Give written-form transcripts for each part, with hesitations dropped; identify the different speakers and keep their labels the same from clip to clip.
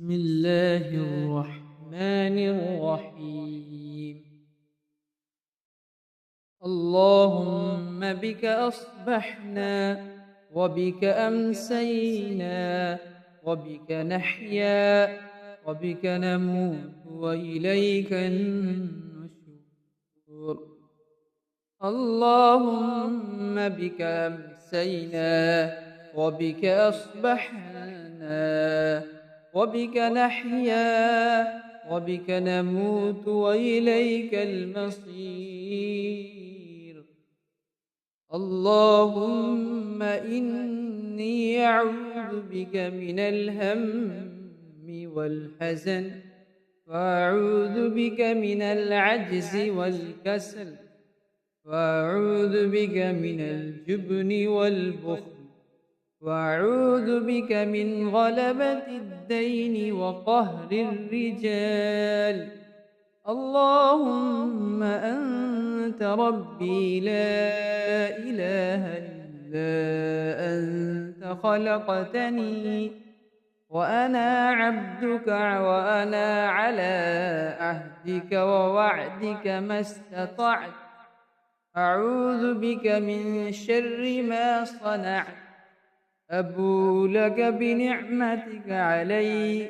Speaker 1: بسم الله الرحمن الرحيم. اللهم بك أصبحنا وبك أمسينا وبك نحيا وبك نموت وإليك النشور. اللهم بك أمسينا وبك أصبحنا وبك نحيا وبك نموت وإليك المصير. اللهم إني أعوذ بك من الهم والحزن، وأعوذ بك من العجز والكسل، وأعوذ بك من الجبن والبخل، وأعوذ بك من غلبة الدين وقهر الرجال. اللهم أنت ربي لا إله إلا أنت، خلقتني وأنا عبدك، وأنا على عهدك ووعدك ما استطعت. أعوذ بك من شر ما صنعت. أبوء لك بنعمتك علي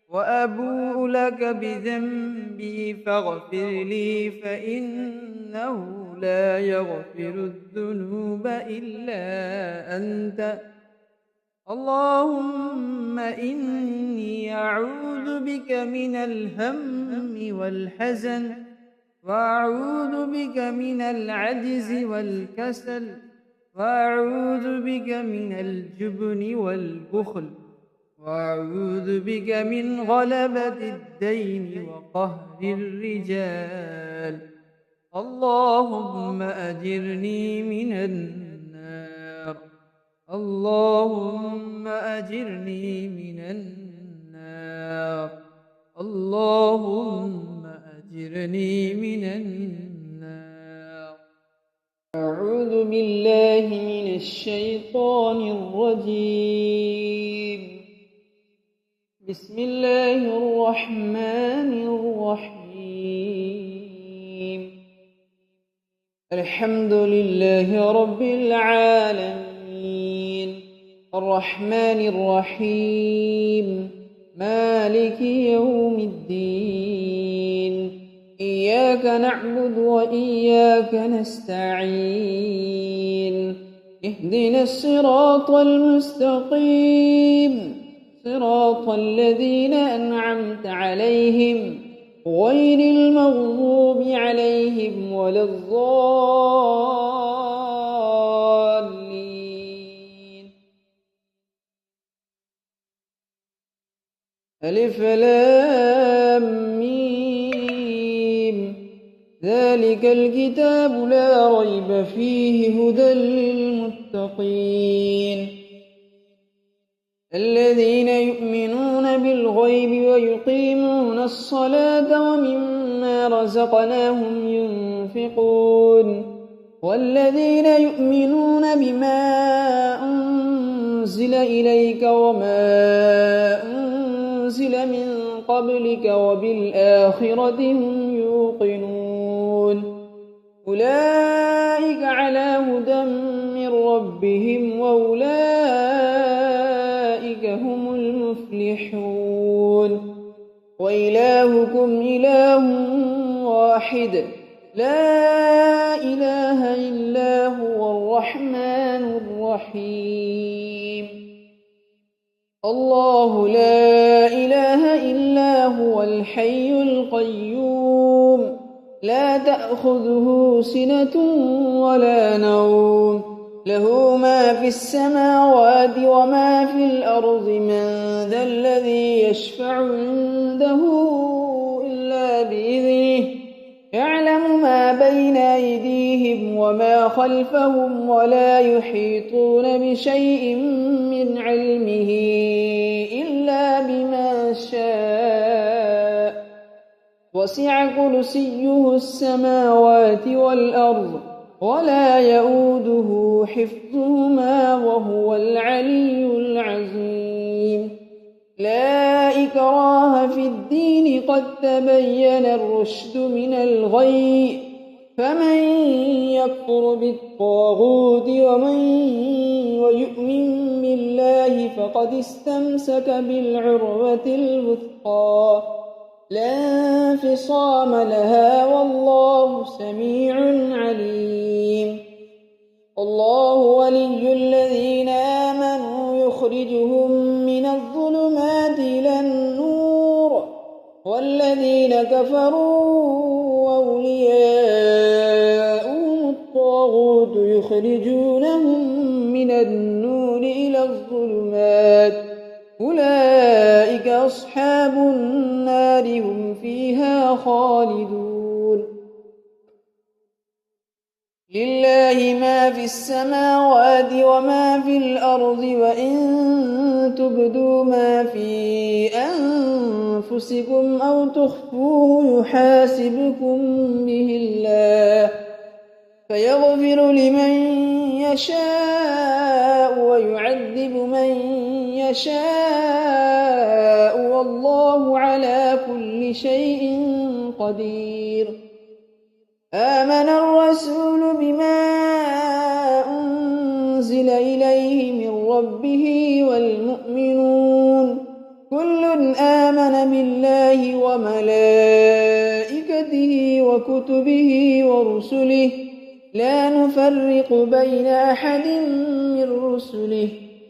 Speaker 1: وأبوء لك بذنبي فاغفر لي، فإنه لا يغفر الذنوب إلا أنت. اللهم إني أعوذ بك من الهم والحزن، وأعوذ بك من العجز والكسل، وأعوذ بك من الجبن والبخل، وأعوذ بك من غلبة الدين وقهر الرجال. اللهم أجرني من النار. اللهم أجرني من النار. اللهم أجرني من النار. أعوذ بالله من الشيطان الرجيم. بسم الله الرحمن الرحيم. الحمد لله رب العالمين، الرحمن الرحيم، مالك يوم الدين. إياك نعبد وإياك نستعين. اهدنا الصراط المستقيم، صراط الذين أنعمت عليهم غير المغضوب عليهم ولا الضالين. ألف لام ميم. ذلك الكتاب لا ريب فيه هدى للمتقين، الذين يؤمنون بالغيب ويقيمون الصلاة ومما رزقناهم ينفقون، والذين يؤمنون بما أنزل إليك وما أنزل من قبلك وبالآخرة هم يوقنون. أولئك على هدى من ربهم وأولئك هم المفلحون. وإلهكم إله واحد، لا إله إلا هو الرحمن الرحيم. الله لا إله إلا هو الحي القيوم، لا تأخذه سنة ولا نوم، له ما في السماوات وما في الأرض. من ذا الذي يشفع عنده إلا بإذنه، يعلم ما بين أيديهم وما خلفهم، ولا يحيطون بشيء من علمه إلا بما شاء. وسع كرسيه السماوات والأرض ولا يئوده حفظهما وهو العلي العظيم. لا إكراه في الدين قد تبين الرشد من الغي فمن يكفر بالطاغوت ويؤمن بالله فقد استمسك بالعروة الوثقى لا انفصام لها والله سميع عليم الله ولي الذين آمنوا يخرجهم من الظلمات إلى النور والذين كفروا أولياؤهم الطاغوت يخرجونهم من النور إلى الظلمات أولئك أصحاب النار هم فيها خالدون لله ما في السماوات وما في الأرض وإن تبدوا ما في أنفسكم أو تخفوه يحاسبكم به الله فيغفر لمن يشاء ويعذب من يشاء والله على كل شيء قدير آمن الرسول بما أنزل إليه من ربه والمؤمنون كل آمن بالله وملائكته وكتبه ورسله لا نفرق بين أحد من رسله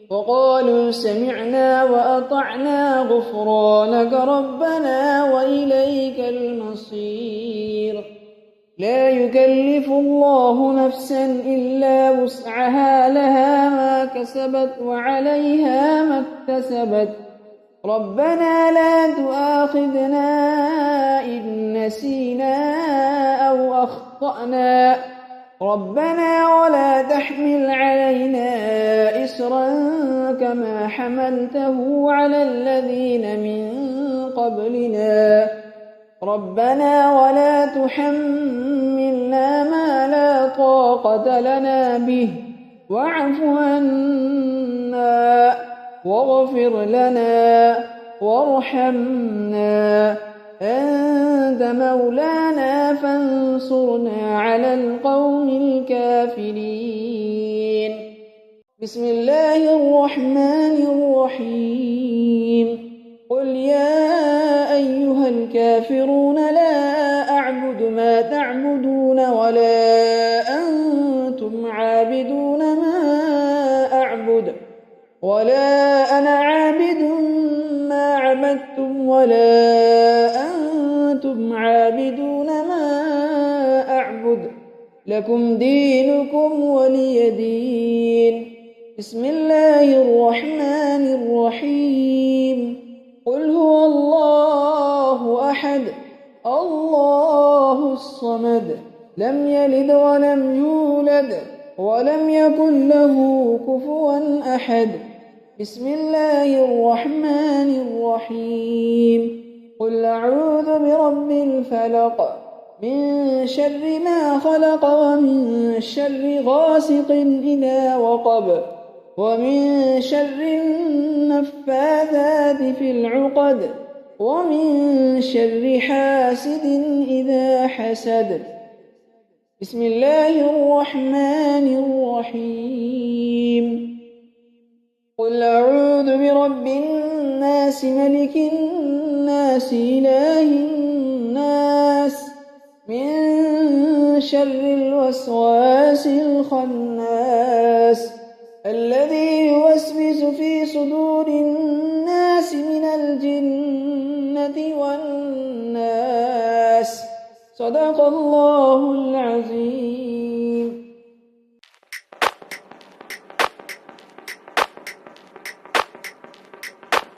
Speaker 1: وقالوا سمعنا وأطعنا غفرانك ربنا وإليك المصير لا يكلف الله نفسا إلا وسعها لها ما كسبت وعليها ما اكتسبت ربنا لا تؤاخذنا إن نسينا أو أخطأنا ربنا ولا تحمل علينا إصرا كما حملته على الذين من قبلنا ربنا ولا تحملنا ما لا طاقة لنا به واعف عنا واغفر لنا وارحمنا أنت مولانا فانصرنا على القوم الكافرين بسم الله الرحمن الرحيم قل يا أيها الكافرون لا أعبد ما تعبدون ولا أنتم عابدون ما أعبد ولا أنا عابد ما عبدتم ولا أنتم عابدون ما أعبد لكم دينكم ولي دين بسم الله الرحمن الرحيم قل هو الله أحد الله الصمد لم يلد ولم يولد ولم يكن له كفوا أحد بسم الله الرحمن الرحيم قل أعوذ برب الفلق من شر ما خلق ومن شر غاسق إذا وقب ومن شر النفاثات في العقد ومن شر حاسد إذا حسد بسم الله الرحمن الرحيم قل أعوذ برب الناس ملك الناس إله الناس من شر الوسواس الخناس الذي يوسوس في صدور الناس من الجنة والناس صدق الله العظيم